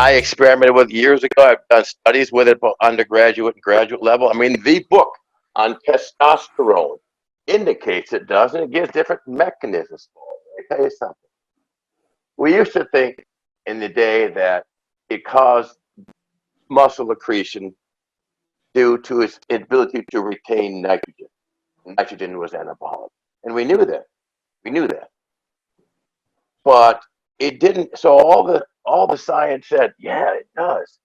I experimented with years ago. I've done studies with it, both undergraduate and graduate level. I mean, the book on testosterone indicates it does, and it gives different mechanisms for it. Let me tell you something. We used to think in the day that it caused muscle accretion due to its ability to retain nitrogen. Nitrogen was anabolic, and we knew that. We knew that, but it didn't. So all the science said, yeah, it does,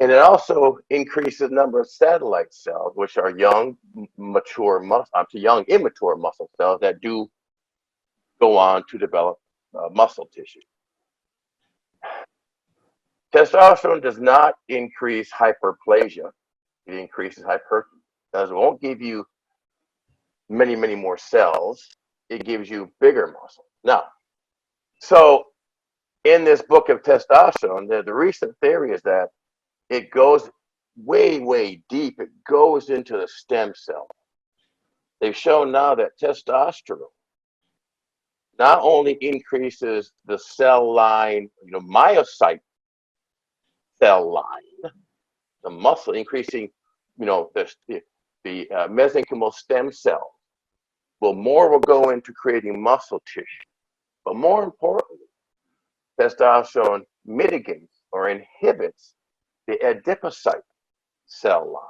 and it also increases the number of satellite cells, which are young, mature muscle, to young, immature muscle cells that do go on to develop muscle tissue. Testosterone does not increase hyperplasia; it increases hypertrophy. It won't give you many, many more cells. It gives you bigger muscle. Now, so in this book of testosterone, the recent theory is that it goes way, way deep. It goes into the stem cell. They've shown now that testosterone not only increases the cell line, myocyte cell line, the muscle, increasing, the mesenchymal stem cells. Well, more will go into creating muscle tissue. But more importantly, testosterone mitigates or inhibits the adipocyte cell line.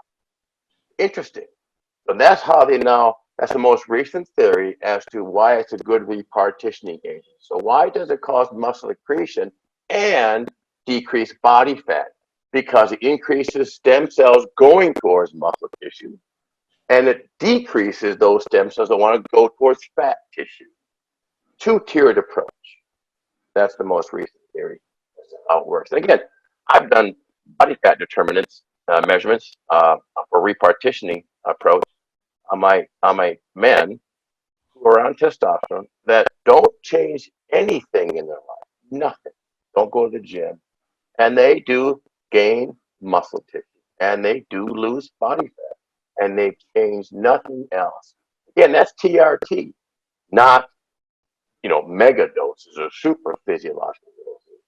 Interesting. So that's how that's the most recent theory as to why it's a good repartitioning agent. So why does it cause muscle accretion and decrease body fat? Because it increases stem cells going towards muscle tissue, and it decreases those stem cells that want to go towards fat tissue. Two-tiered approach. That's the most recent theory. That's how it works. And again, I've done body fat determinants measurements for repartitioning approach on my men who are on testosterone that don't change anything in their life, nothing. Don't go to the gym, and they do gain muscle tissue, and they do lose body fat, and they change nothing else. Again, that's TRT, not mega doses or super physiological doses.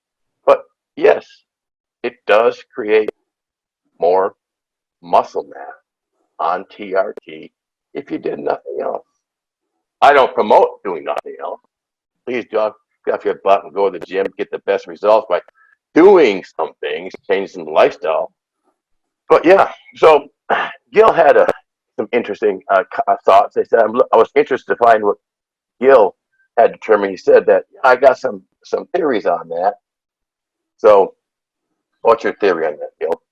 But yes, it does create more muscle mass on TRT if you did nothing else. I don't promote doing nothing else. Please do get off your butt and go to the gym, get the best results by doing some things, changing the lifestyle. But yeah, so Gil had some interesting thoughts. They said I was interested to find what Gil had determined. He said that I got some theories on that. So, what's your theory on that, Gil?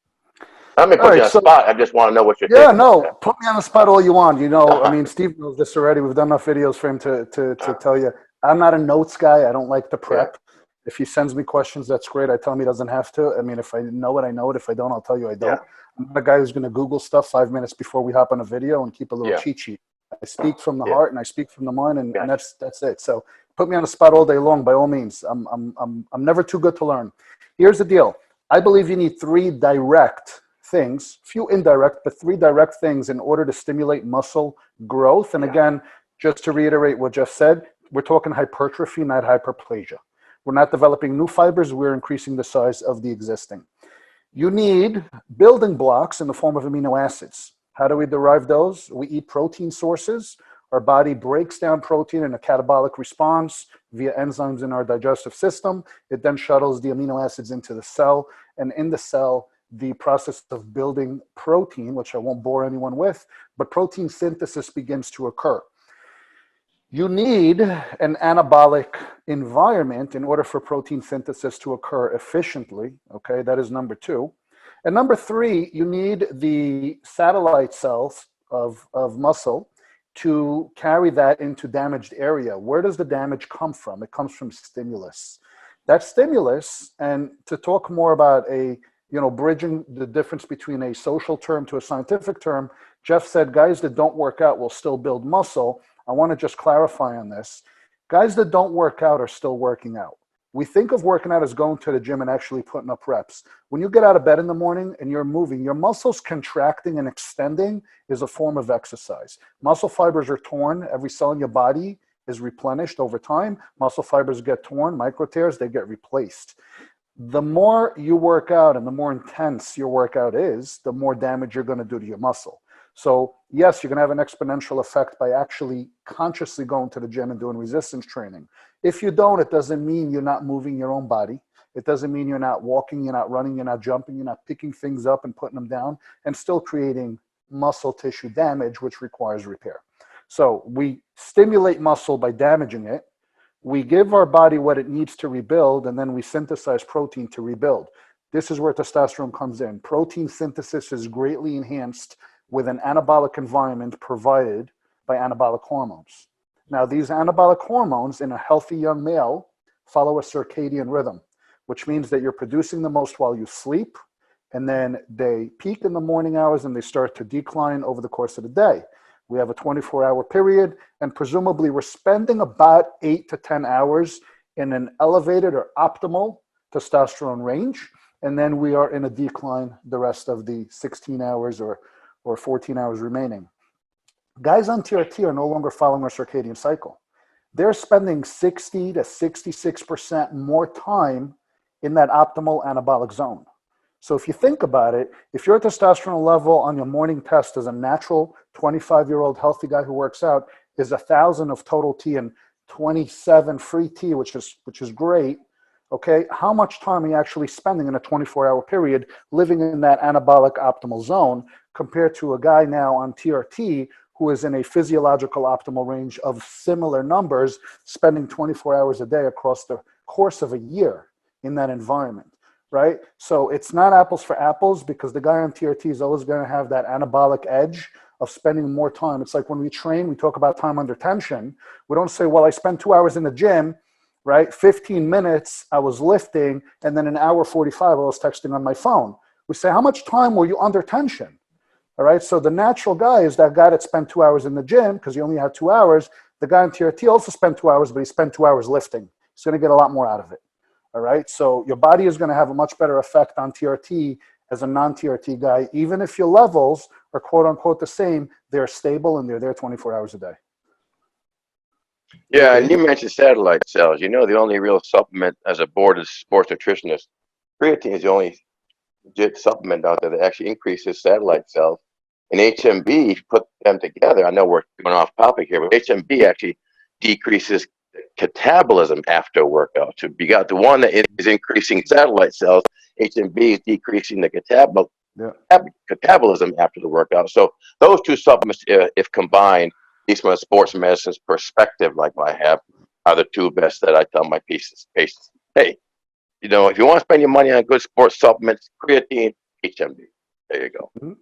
I'm gonna put you on the spot. I just want to know what you're thinking. Yeah, no, put me on the spot all you want. I mean, Steve knows this already. We've done enough videos for him to tell you. I'm not a notes guy. I don't like to prep. Yeah. If he sends me questions, that's great. I tell him he doesn't have to. I mean, if I know it, I know it. If I don't, I'll tell you I don't. Yeah. I'm not a guy who's going to Google stuff 5 minutes before we hop on a video and keep a little cheat sheet. I speak from the heart and I speak from the mind, and that's it. So put me on the spot all day long, by all means. I'm never too good to learn. Here's the deal. I believe you need 3 direct things, few indirect, but 3 direct things in order to stimulate muscle growth. And again, just to reiterate what Jeff said, we're talking hypertrophy, not hyperplasia. We're not developing new fibers. We're increasing the size of the existing. You need building blocks in the form of amino acids. How do we derive those? We eat protein sources. Our body breaks down protein in a catabolic response via enzymes in our digestive system. It then shuttles the amino acids into the cell. And in the cell, the process of building protein, which I won't bore anyone with, but protein synthesis begins to occur. You need an anabolic environment in order for protein synthesis to occur efficiently. Okay, that is number 2. And number 3, you need the satellite cells of muscle to carry that into damaged area. Where does the damage come from? It comes from stimulus. That stimulus, and to talk more about bridging the difference between a social term to a scientific term, Jeff said guys that don't work out will still build muscle. I want to just clarify on this. Guys that don't work out are still working out. We think of working out as going to the gym and actually putting up reps. When you get out of bed in the morning and you're moving, your muscles contracting and extending is a form of exercise. Muscle fibers are torn. Every cell in your body is replenished over time. Muscle fibers get torn, micro tears, they get replaced. The more you work out and the more intense your workout is, the more damage you're going to do to your muscle. So yes, you're going to have an exponential effect by actually consciously going to the gym and doing resistance training. If you don't, it doesn't mean you're not moving your own body. It doesn't mean you're not walking, you're not running, you're not jumping, you're not picking things up and putting them down and still creating muscle tissue damage, which requires repair. So we stimulate muscle by damaging it. We give our body what it needs to rebuild, and then we synthesize protein to rebuild. This is where testosterone comes in. Protein synthesis is greatly enhanced with an anabolic environment provided by anabolic hormones. Now, these anabolic hormones in a healthy young male follow a circadian rhythm, which means that you're producing the most while you sleep, and then they peak in the morning hours and they start to decline over the course of the day. We have a 24-hour period, and presumably we're spending about 8 to 10 hours in an elevated or optimal testosterone range, and then we are in a decline the rest of the 16 hours or 14 hours remaining. Guys on TRT are no longer following our circadian cycle. They're spending 60 to 66% more time in that optimal anabolic zone. So if you think about it, if your testosterone level on your morning test as a natural 25-year-old healthy guy who works out is 1,000 of total T and 27 free T, which is great, okay, how much time are you actually spending in a 24-hour period living in that anabolic optimal zone compared to a guy now on TRT who is in a physiological optimal range of similar numbers, spending 24 hours a day across the course of a year in that environment? Right? So it's not apples for apples because the guy on TRT is always going to have that anabolic edge of spending more time. It's like when we train, we talk about time under tension. We don't say, well, I spent 2 hours in the gym, right? 15 minutes I was lifting, and then an hour 45 I was texting on my phone. We say, how much time were you under tension? All right. So the natural guy is that guy that spent 2 hours in the gym because he only had 2 hours. The guy on TRT also spent 2 hours, but he spent 2 hours lifting. He's going to get a lot more out of it. All right. So your body is going to have a much better effect on TRT as a non-TRT guy. Even if your levels are quote unquote the same, they're stable and they're there 24 hours a day. Yeah, and you mentioned satellite cells. You know, the only real supplement as a board of sports nutritionist, creatine is the only legit supplement out there that actually increases satellite cells. And HMB, if you put them together, I know we're going off topic here, but HMB actually decreases catabolism after a workout. So you got the one that is increasing satellite cells, HMB is decreasing the catabolism after the workout. So those two supplements, if combined, at least from a sports medicine's perspective, like I have, are the two best that I tell my patients, hey, you know, if you want to spend your money on good sports supplements, creatine, HMB. There you go. Mm-hmm.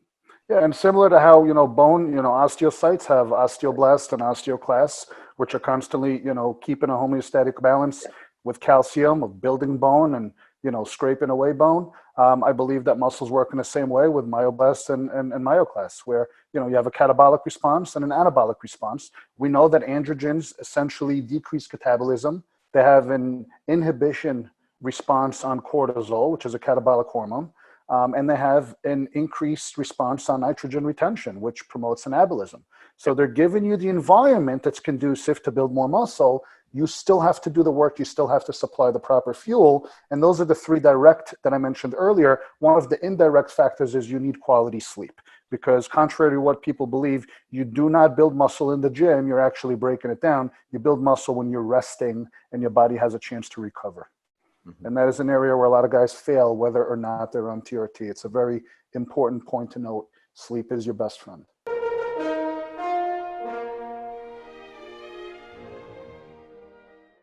Yeah, and similar to how, bone, osteocytes have osteoblasts and osteoclasts, which are constantly, keeping a homeostatic balance with calcium, of building bone and, scraping away bone. I believe that muscles work in the same way with myoblasts and myoclasts, where, you have a catabolic response and an anabolic response. We know that androgens essentially decrease catabolism. They have an inhibition response on cortisol, which is a catabolic hormone. And they have an increased response on nitrogen retention, which promotes anabolism. So they're giving you the environment that's conducive to build more muscle. You still have to do the work. You still have to supply the proper fuel. And those are the three direct that I mentioned earlier. One of the indirect factors is you need quality sleep, because contrary to what people believe, you do not build muscle in the gym. You're actually breaking it down. You build muscle when you're resting and your body has a chance to recover. And that is an area where a lot of guys fail, whether or not they're on TRT. It's a very important point to note. Sleep is your best friend.